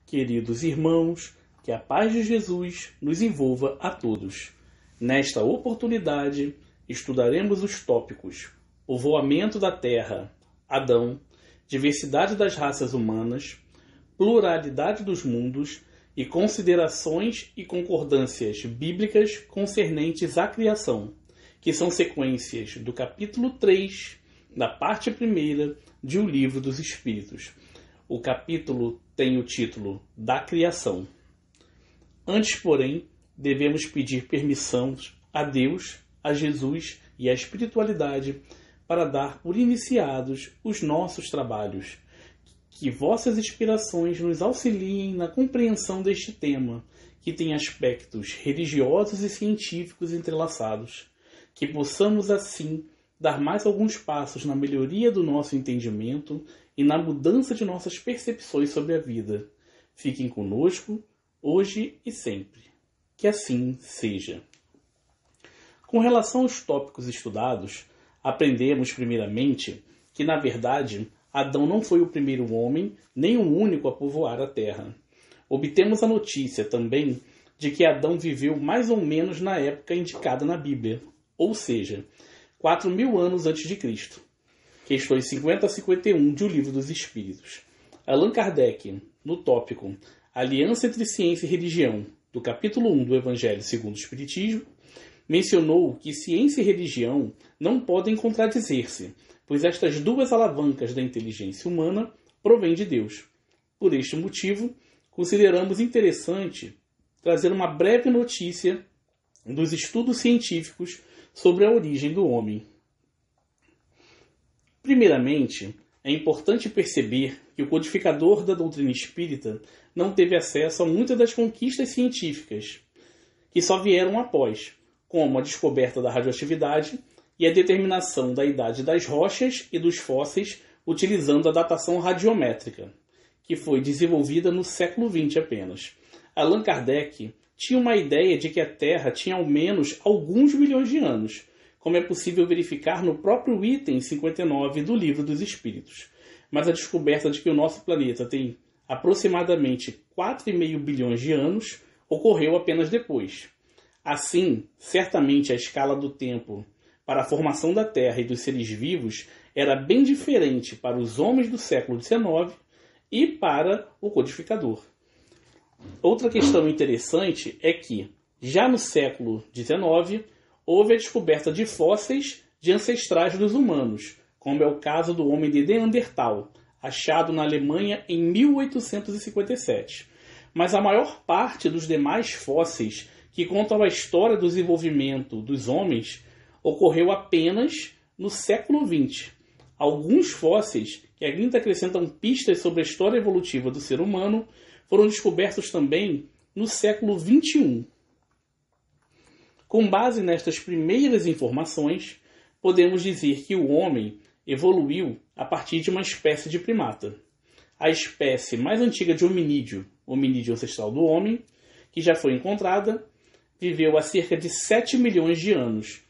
Queridos irmãos, que a paz de Jesus nos envolva a todos. Nesta oportunidade, estudaremos os tópicos: povoamento da terra, Adão, diversidade das raças humanas, pluralidade dos mundos e considerações e concordâncias bíblicas concernentes à criação, que são sequências do capítulo 3, da parte 1 de O Livro dos Espíritos. O capítulo tem o título da criação. Antes, porém, devemos pedir permissão a Deus, a Jesus e à espiritualidade para dar por iniciados os nossos trabalhos. Que vossas inspirações nos auxiliem na compreensão deste tema, que tem aspectos religiosos e científicos entrelaçados. Que possamos, assim, dar mais alguns passos na melhoria do nosso entendimento e na mudança de nossas percepções sobre a vida. Fiquem conosco, hoje e sempre. Que assim seja. Com relação aos tópicos estudados, aprendemos primeiramente que, na verdade, Adão não foi o primeiro homem, nem o único a povoar a terra. Obtemos a notícia também de que Adão viveu mais ou menos na época indicada na Bíblia, ou seja, 4.000 anos antes de Cristo. Questões 50 a 51 de O Livro dos Espíritos. Allan Kardec, no tópico Aliança entre Ciência e Religião, do capítulo 1 do Evangelho segundo o Espiritismo, mencionou que ciência e religião não podem contradizer-se, pois estas duas alavancas da inteligência humana provêm de Deus. Por este motivo, consideramos interessante trazer uma breve notícia dos estudos científicos sobre a origem do homem. Primeiramente, é importante perceber que o codificador da doutrina espírita não teve acesso a muitas das conquistas científicas que só vieram após, como a descoberta da radioatividade e a determinação da idade das rochas e dos fósseis utilizando a datação radiométrica, que foi desenvolvida no século XX apenas. Allan Kardec tinha uma ideia de que a Terra tinha ao menos alguns milhões de anos, como é possível verificar no próprio item 59 do Livro dos Espíritos. Mas a descoberta de que o nosso planeta tem aproximadamente 4,5 bilhões de anos ocorreu apenas depois. Assim, certamente a escala do tempo para a formação da Terra e dos seres vivos era bem diferente para os homens do século XIX e para o codificador. Outra questão interessante é que, já no século XIX, houve a descoberta de fósseis de ancestrais dos humanos, como é o caso do homem de Neandertal, achado na Alemanha em 1857. Mas a maior parte dos demais fósseis que contam a história do desenvolvimento dos homens ocorreu apenas no século XX. Alguns fósseis, que ainda acrescentam pistas sobre a história evolutiva do ser humano, foram descobertos também no século XXI. Com base nestas primeiras informações, podemos dizer que o homem evoluiu a partir de uma espécie de primata. A espécie mais antiga de hominídeo, hominídeo ancestral do homem, que já foi encontrada, viveu há cerca de 7 milhões de anos.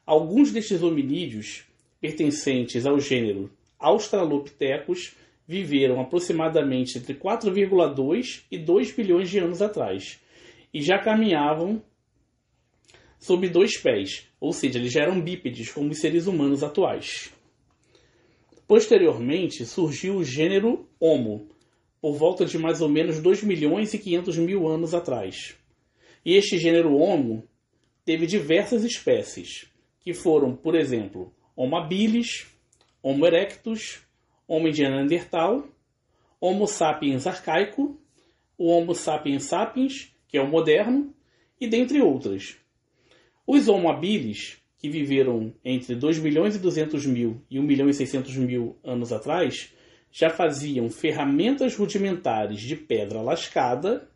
Alguns destes hominídeos, pertencentes ao gênero Australopithecus, viveram aproximadamente entre 4,2 e 2 bilhões de anos atrás, e já caminhavam sob 2 pés, ou seja, eles já eram bípedes como os seres humanos atuais. Posteriormente, surgiu o gênero Homo, por volta de mais ou menos 2 milhões e 500 mil anos atrás. E este gênero Homo teve diversas espécies, que foram, por exemplo, Homo habilis, Homo erectus, Homem de Neandertal, Homo sapiens arcaico, o Homo sapiens sapiens, que é o moderno, e dentre outras. Os Homo habilis, que viveram entre 2 milhões e 200 mil e 1 milhão e 600 mil anos atrás, já faziam ferramentas rudimentares de pedra lascada,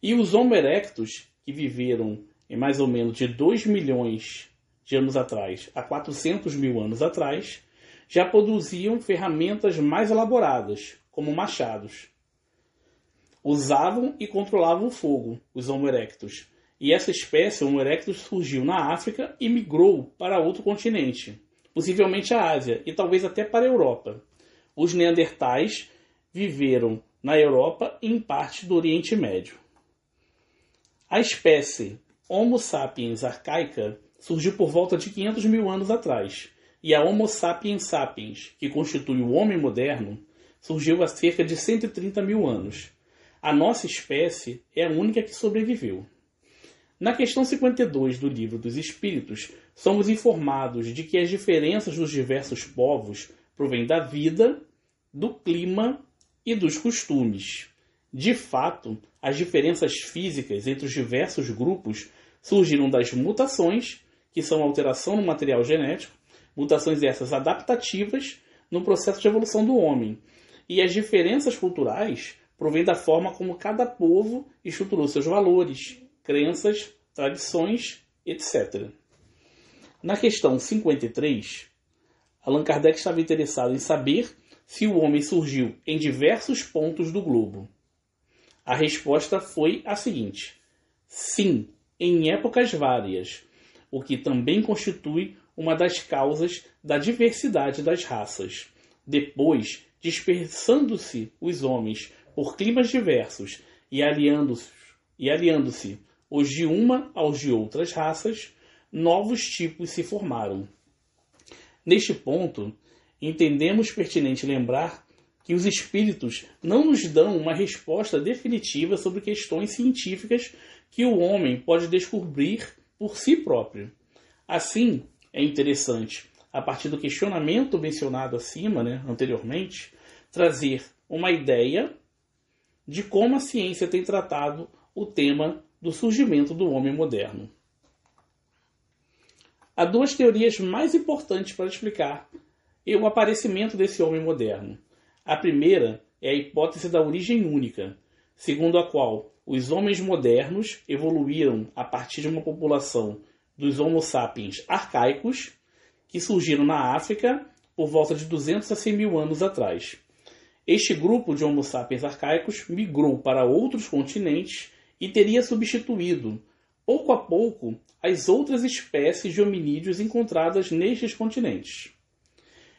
e os Homo erectus, que viveram em mais ou menos de 2 milhões de anos atrás a 400 mil anos atrás, já produziam ferramentas mais elaboradas, como machados. Usavam e controlavam o fogo, os Homo erectus. E essa espécie, Homo erectus, surgiu na África e migrou para outro continente, possivelmente a Ásia e talvez até para a Europa. Os neandertais viveram na Europa e em parte do Oriente Médio. A espécie Homo sapiens arcaica surgiu por volta de 500 mil anos atrás, e a Homo sapiens sapiens, que constitui o homem moderno, surgiu há cerca de 130 mil anos. A nossa espécie é a única que sobreviveu. Na questão 52 do Livro dos Espíritos, somos informados de que as diferenças dos diversos povos provêm da vida, do clima e dos costumes. De fato, as diferenças físicas entre os diversos grupos surgiram das mutações, que são alteração no material genético, mutações essas adaptativas no processo de evolução do homem. E as diferenças culturais provêm da forma como cada povo estruturou seus valores, crenças, tradições, etc. Na questão 53, Allan Kardec estava interessado em saber se o homem surgiu em diversos pontos do globo. A resposta foi a seguinte: sim, em épocas várias, o que também constitui uma das causas da diversidade das raças. Depois, dispersando-se os homens por climas diversos e aliando-se os de uma aos de outras raças, novos tipos se formaram. Neste ponto, entendemos pertinente lembrar que os espíritos não nos dão uma resposta definitiva sobre questões científicas que o homem pode descobrir por si próprio. Assim, é interessante, a partir do questionamento mencionado acima, anteriormente, trazer uma ideia de como a ciência tem tratado o tema do surgimento do homem moderno. Há duas teorias mais importantes para explicar o aparecimento desse homem moderno. A primeira é a hipótese da origem única, segundo a qual os homens modernos evoluíram a partir de uma população dos Homo sapiens arcaicos, que surgiram na África por volta de 200 a 100 mil anos atrás. Este grupo de Homo sapiens arcaicos migrou para outros continentes e teria substituído, pouco a pouco, as outras espécies de hominídeos encontradas nestes continentes.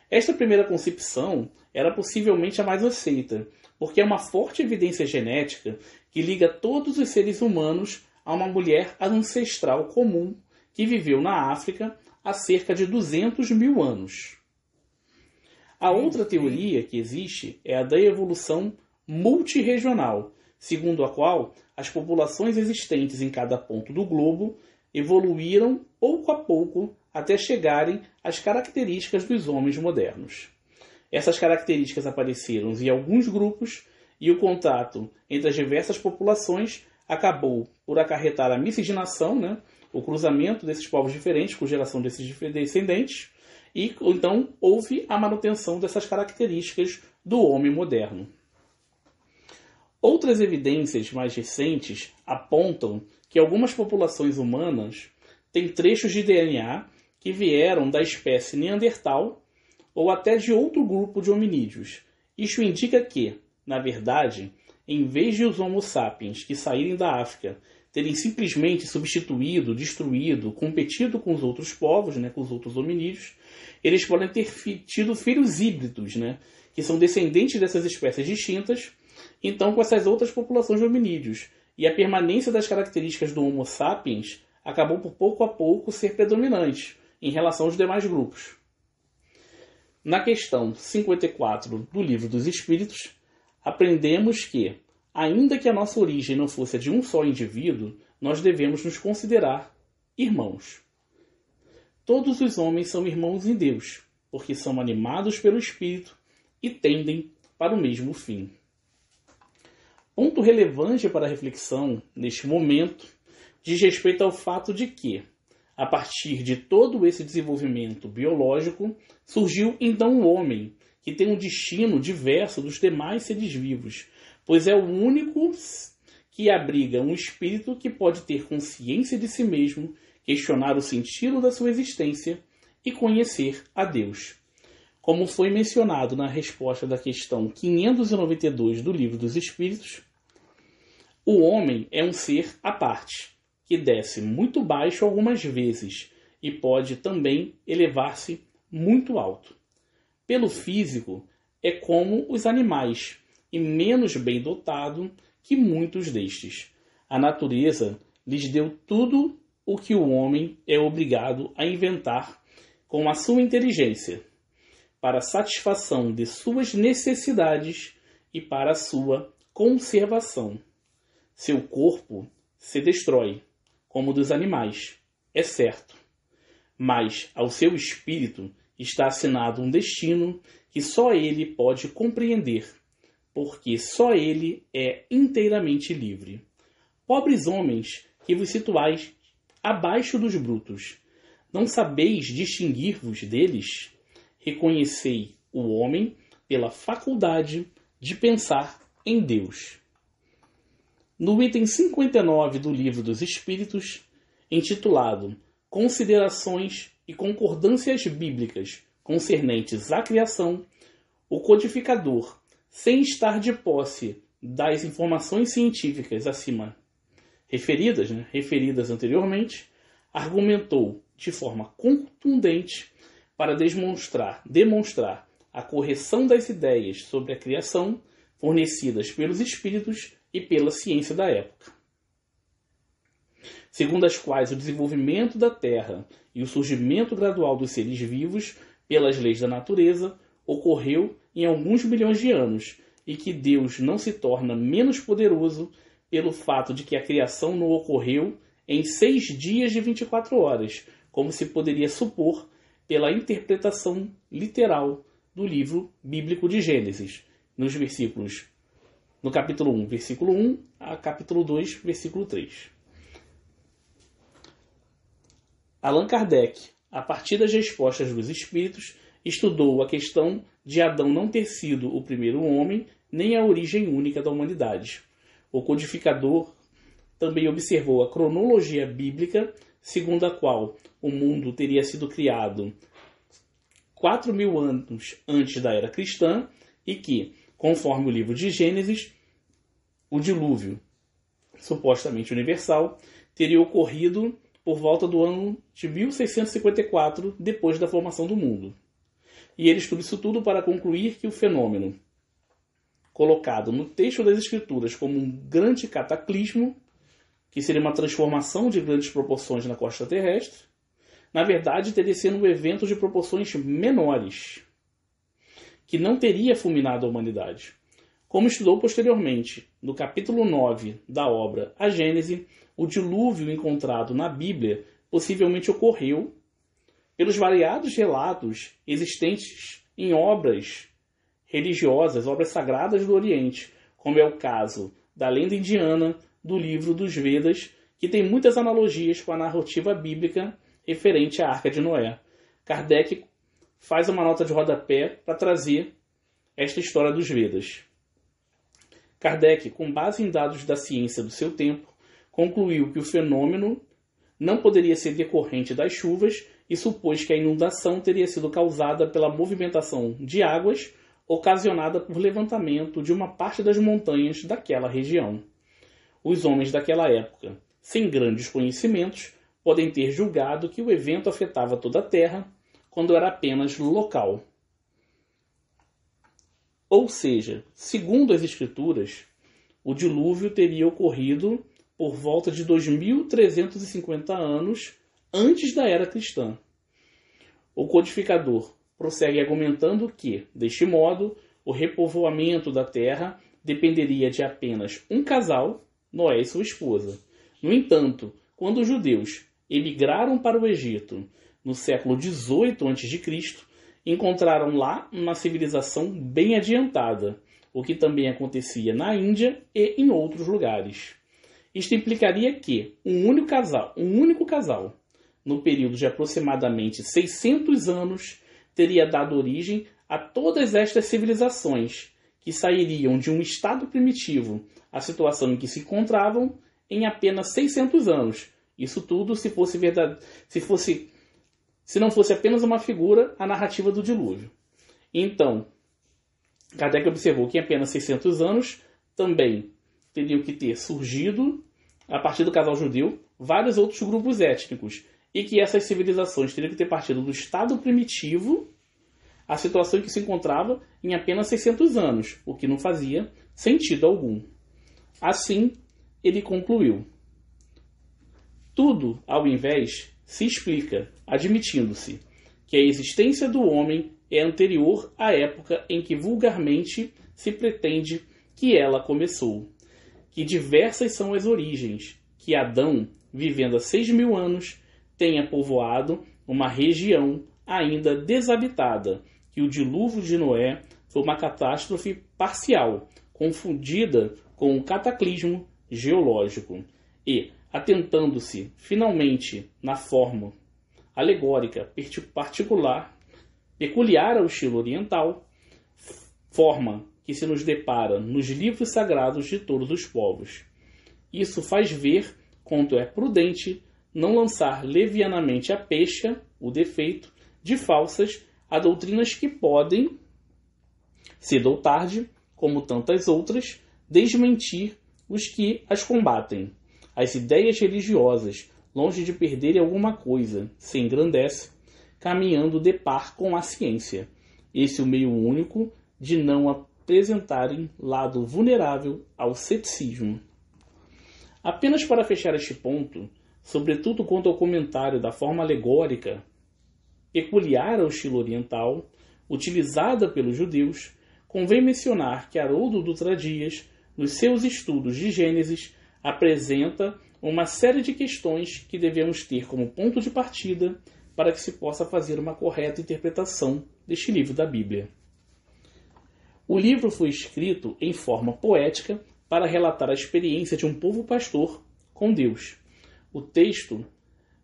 Esta primeira concepção era possivelmente a mais aceita, porque é uma forte evidência genética que liga todos os seres humanos a uma mulher ancestral comum que viveu na África há cerca de 200 mil anos. A outra teoria que existe é a da evolução multirregional, segundo a qual as populações existentes em cada ponto do globo evoluíram pouco a pouco até chegarem às características dos homens modernos. Essas características apareceram em alguns grupos e o contato entre as diversas populações acabou por acarretar a miscigenação, o cruzamento desses povos diferentes com geração desses descendentes, e então houve a manutenção dessas características do homem moderno. Outras evidências mais recentes apontam que algumas populações humanas têm trechos de DNA que vieram da espécie Neandertal ou até de outro grupo de hominídeos. Isso indica que, na verdade, em vez de os Homo sapiens que saírem da África terem simplesmente substituído, destruído, competido com os outros povos, com os outros hominídeos, eles podem ter tido filhos híbridos, que são descendentes dessas espécies distintas, então com essas outras populações de hominídeos. E a permanência das características do Homo sapiens acabou por pouco a pouco ser predominante em relação aos demais grupos. Na questão 54 do Livro dos Espíritos, aprendemos que, ainda que a nossa origem não fosse a de um só indivíduo, nós devemos nos considerar irmãos. Todos os homens são irmãos em Deus, porque são animados pelo Espírito e tendem para o mesmo fim. Ponto relevante para a reflexão, neste momento, diz respeito ao fato de que, a partir de todo esse desenvolvimento biológico, surgiu então o homem, que tem um destino diverso dos demais seres vivos, pois é o único que abriga um espírito que pode ter consciência de si mesmo, questionar o sentido da sua existência e conhecer a Deus. Como foi mencionado na resposta da questão 592 do Livro dos Espíritos, o homem é um ser à parte, que desce muito baixo algumas vezes e pode também elevar-se muito alto. Pelo físico, é como os animais, e menos bem dotado que muitos destes. A natureza lhes deu tudo o que o homem é obrigado a inventar com a sua inteligência, para a satisfação de suas necessidades e para a sua conservação. Seu corpo se destrói, como o dos animais, é certo, mas ao seu espírito está assinado um destino que só ele pode compreender, porque só ele é inteiramente livre. Pobres homens que vos situais abaixo dos brutos, não sabeis distinguir-vos deles? Reconhecei o homem pela faculdade de pensar em Deus. No item 59 do Livro dos Espíritos, intitulado Considerações e Concordâncias Bíblicas concernentes à criação, o codificador, sem estar de posse das informações científicas acima referidas anteriormente, argumentou de forma contundente para demonstrar a correção das ideias sobre a criação fornecidas pelos espíritos e pela ciência da época, segundo as quais o desenvolvimento da Terra e o surgimento gradual dos seres vivos pelas leis da natureza ocorreu em alguns bilhões de anos e que Deus não se torna menos poderoso pelo fato de que a criação não ocorreu em 6 dias de 24 horas, como se poderia supor pela interpretação literal do livro bíblico de Gênesis, no capítulo 1, versículo 1, a capítulo 2, versículo 3. Allan Kardec, a partir das respostas dos espíritos, estudou a questão de Adão não ter sido o primeiro homem, nem a origem única da humanidade. O codificador também observou a cronologia bíblica, segundo a qual o mundo teria sido criado 4.000 anos antes da era cristã e que, conforme o livro de Gênesis, o dilúvio, supostamente universal, teria ocorrido por volta do ano de 1654, depois da formação do mundo. E ele estuda isso tudo para concluir que o fenômeno, colocado no texto das Escrituras como um grande cataclismo, que seria uma transformação de grandes proporções na costa terrestre, na verdade teria sido um evento de proporções menores, que não teria fulminado a humanidade. Como estudou posteriormente, no capítulo 9 da obra A Gênese, o dilúvio encontrado na Bíblia possivelmente ocorreu pelos variados relatos existentes em obras religiosas, obras sagradas do Oriente, como é o caso da lenda indiana, do livro dos Vedas, que tem muitas analogias com a narrativa bíblica referente à Arca de Noé. Kardec faz uma nota de rodapé para trazer esta história dos Vedas. Kardec, com base em dados da ciência do seu tempo, concluiu que o fenômeno não poderia ser decorrente das chuvas e supôs que a inundação teria sido causada pela movimentação de águas ocasionada por levantamento de uma parte das montanhas daquela região. Os homens daquela época, sem grandes conhecimentos, podem ter julgado que o evento afetava toda a Terra, quando era apenas local. Ou seja, segundo as Escrituras, o dilúvio teria ocorrido por volta de 2.350 anos antes da era cristã. O codificador prossegue argumentando que, deste modo, o repovoamento da terra dependeria de apenas um casal, Noé e sua esposa. No entanto, quando os judeus emigraram para o Egito no século XVIII a.C., encontraram lá uma civilização bem adiantada, o que também acontecia na Índia e em outros lugares. Isto implicaria que um único casal, no período de aproximadamente 600 anos, teria dado origem a todas estas civilizações, que sairiam de um estado primitivo à situação em que se encontravam em apenas 600 anos. Isso tudo se não fosse apenas uma figura, a narrativa do dilúvio. Então, Kardec observou que em apenas 600 anos também teriam que ter surgido, a partir do casal judeu, vários outros grupos étnicos, e que essas civilizações teriam que ter partido do estado primitivo a situação em que se encontrava em apenas 600 anos, o que não fazia sentido algum. Assim, ele concluiu: tudo, ao invés, se explica, admitindo-se que a existência do homem é anterior à época em que vulgarmente se pretende que ela começou, que diversas são as origens, que Adão, vivendo há 6.000 anos, tenha povoado uma região ainda desabitada, que o dilúvio de Noé foi uma catástrofe parcial, confundida com um cataclismo geológico, e, atentando-se finalmente na forma alegórica peculiar ao estilo oriental, forma que se nos depara nos livros sagrados de todos os povos. Isso faz ver quanto é prudente não lançar levianamente a pecha, o defeito, de falsas a doutrinas que podem, cedo ou tarde, como tantas outras, desmentir os que as combatem. As ideias religiosas, longe de perderem alguma coisa, se engrandecem, caminhando de par com a ciência. Esse é o meio único de não apresentarem lado vulnerável ao ceticismo. Apenas para fechar este ponto, sobretudo quanto ao comentário da forma alegórica, peculiar ao estilo oriental, utilizada pelos judeus, convém mencionar que Haroldo Dutra Dias, nos seus estudos de Gênesis, apresenta uma série de questões que devemos ter como ponto de partida para que se possa fazer uma correta interpretação deste livro da Bíblia. O livro foi escrito em forma poética para relatar a experiência de um povo pastor com Deus. O texto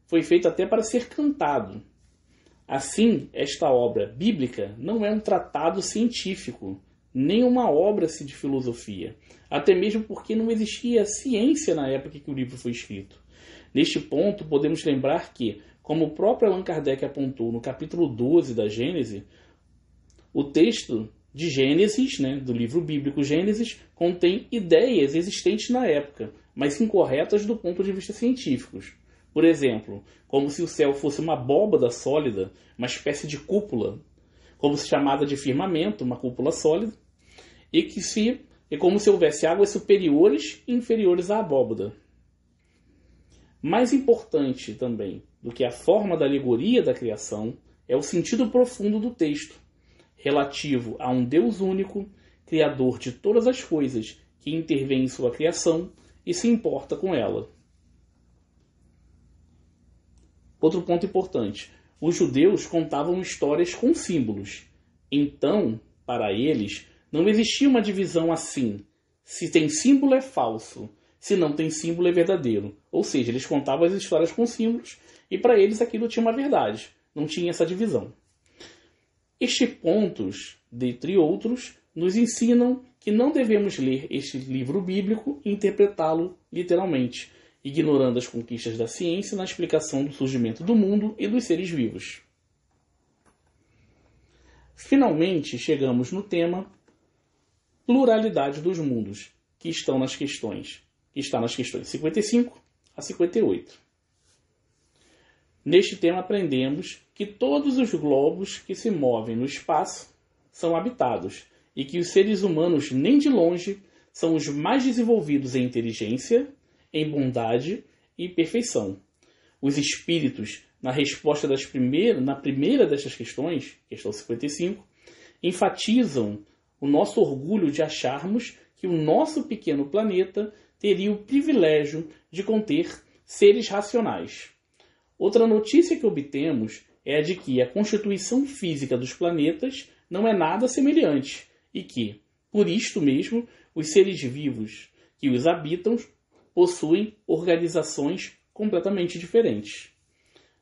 foi feito até para ser cantado. Assim, esta obra bíblica não é um tratado científico, nem uma obra de filosofia, até mesmo porque não existia ciência na época que o livro foi escrito. Neste ponto, podemos lembrar que, como o próprio Allan Kardec apontou no capítulo 12 da Gênese, o texto de Gênesis, do livro bíblico Gênesis, contém ideias existentes na época, mas incorretas do ponto de vista científico. Por exemplo, como se o céu fosse uma abóbada sólida, uma espécie de cúpula, como se chamada de firmamento, uma cúpula sólida, e como se houvesse águas superiores e inferiores à abóbada. Mais importante também do que a forma da alegoria da criação é o sentido profundo do texto, relativo a um Deus único, criador de todas as coisas, que intervém em sua criação e se importa com ela. Outro ponto importante: os judeus contavam histórias com símbolos. Então, para eles, não existia uma divisão assim: se tem símbolo é falso, se não tem símbolo é verdadeiro. Ou seja, eles contavam as histórias com símbolos e para eles aquilo tinha uma verdade, não tinha essa divisão. Estes pontos, dentre outros, nos ensinam que não devemos ler este livro bíblico e interpretá-lo literalmente, ignorando as conquistas da ciência na explicação do surgimento do mundo e dos seres vivos. Finalmente, chegamos no tema pluralidade dos mundos, que está nas questões 55 a 58. Neste tema aprendemos que todos os globos que se movem no espaço são habitados e que os seres humanos nem de longe são os mais desenvolvidos em inteligência, em bondade e perfeição. Os espíritos, na resposta na primeira destas questões, questão 55, enfatizam o nosso orgulho de acharmos que o nosso pequeno planeta teria o privilégio de conter seres racionais. Outra notícia que obtemos é a de que a constituição física dos planetas não é nada semelhante e que, por isto mesmo, os seres vivos que os habitam possuem organizações completamente diferentes.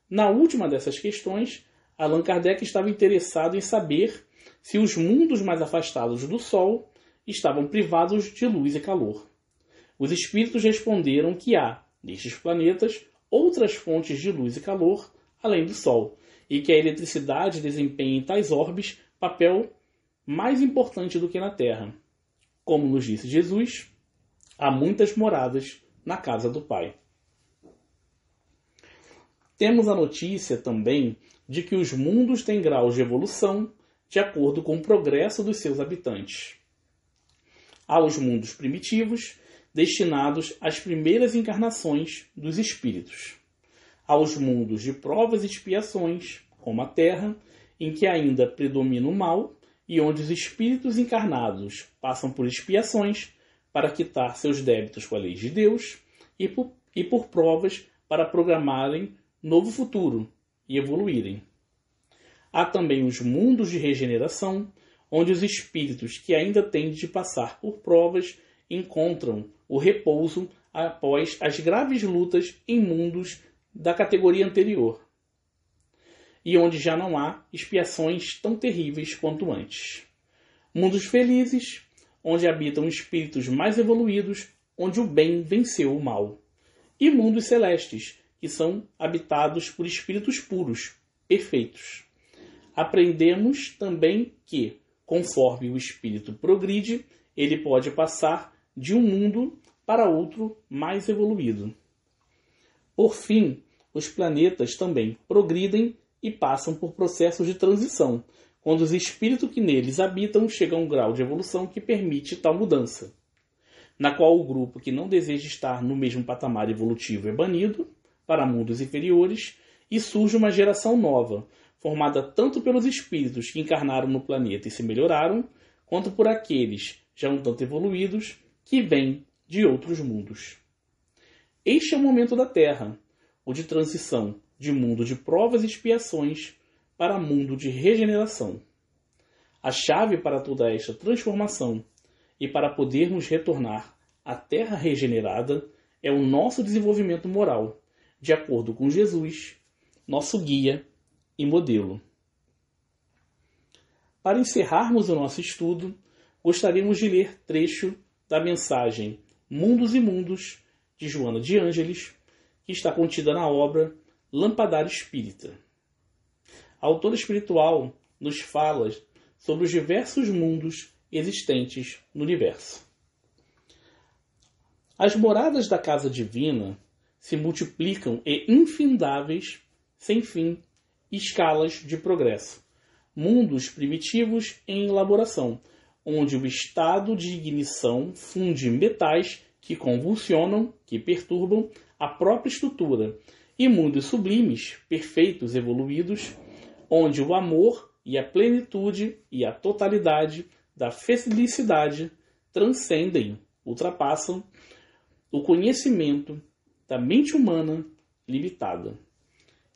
Na última dessas questões, Allan Kardec estava interessado em saber se os mundos mais afastados do Sol estavam privados de luz e calor. Os espíritos responderam que há, nestes planetas, outras fontes de luz e calor além do Sol, e que a eletricidade desempenha em tais orbes papel mais importante do que na Terra. Como nos disse Jesus, há muitas moradas na casa do Pai. Temos a notícia também de que os mundos têm graus de evolução de acordo com o progresso dos seus habitantes. Há os mundos primitivos, destinados às primeiras encarnações dos espíritos. Há os mundos de provas e expiações, como a Terra, em que ainda predomina o mal e onde os espíritos encarnados passam por expiações para quitar seus débitos com a lei de Deus e por provas para programarem novo futuro e evoluírem. Há também os mundos de regeneração, onde os espíritos que ainda têm de passar por provas encontram o repouso após as graves lutas em mundos da categoria anterior, e onde já não há expiações tão terríveis quanto antes. Mundos felizes, onde habitam espíritos mais evoluídos, onde o bem venceu o mal. E mundos celestes, que são habitados por espíritos puros, perfeitos. Aprendemos também que, conforme o espírito progride, ele pode passar de um mundo para outro mais evoluído. Por fim, os planetas também progridem e passam por processos de transição, quando os espíritos que neles habitam chegam a um grau de evolução que permite tal mudança, na qual o grupo que não deseja estar no mesmo patamar evolutivo é banido para mundos inferiores e surge uma geração nova, formada tanto pelos espíritos que encarnaram no planeta e se melhoraram, quanto por aqueles, já um tanto evoluídos, que vêm de outros mundos. Este é o momento da Terra, o de transição de mundo de provas e expiações para mundo de regeneração. A chave para toda esta transformação e para podermos retornar à Terra regenerada é o nosso desenvolvimento moral, de acordo com Jesus, nosso guia e modelo. Para encerrarmos o nosso estudo, gostaríamos de ler trecho da mensagem Mundos e Mundos, de Joana de Ângeles, que está contida na obra Lampadário Espírita. A autora espiritual nos fala sobre os diversos mundos existentes no universo. As moradas da casa divina se multiplicam em infindáveis, sem fim, escalas de progresso. Mundos primitivos em elaboração, onde o estado de ignição funde metais que convulsionam, que perturbam a própria estrutura, e mundos sublimes, perfeitos, evoluídos, onde o amor e a plenitude e a totalidade da felicidade transcendem, ultrapassam o conhecimento da mente humana limitada.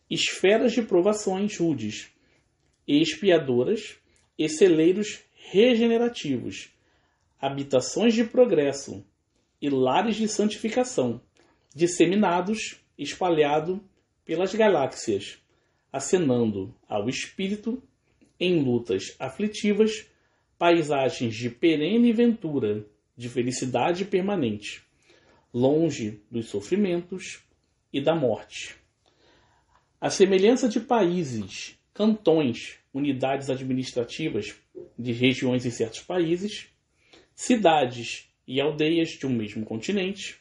Esferas de provações rudes e expiadoras e celeiros regenerativos, habitações de progresso e lares de santificação, disseminados, espalhado pelas galáxias, acenando ao espírito, em lutas aflitivas, paisagens de perene ventura, de felicidade permanente, longe dos sofrimentos e da morte. A semelhança de países, cantões, unidades administrativas de regiões em certos países, cidades e aldeias de um mesmo continente,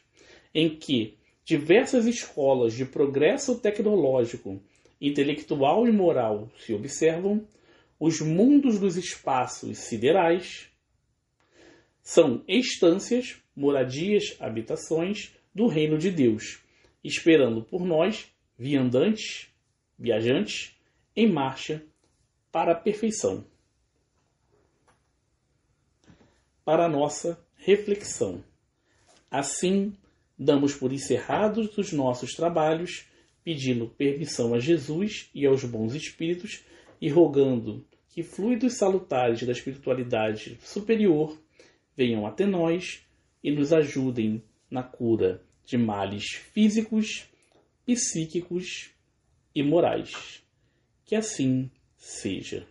em que diversas escolas de progresso tecnológico, intelectual e moral se observam, os mundos dos espaços siderais são estâncias, moradias, habitações do reino de Deus, esperando por nós, viajantes, em marcha para a perfeição. Para a nossa reflexão. Assim, damos por encerrados os nossos trabalhos, pedindo permissão a Jesus e aos bons espíritos e rogando que fluidos salutares da espiritualidade superior venham até nós e nos ajudem na cura de males físicos, psíquicos e morais. Que assim seja.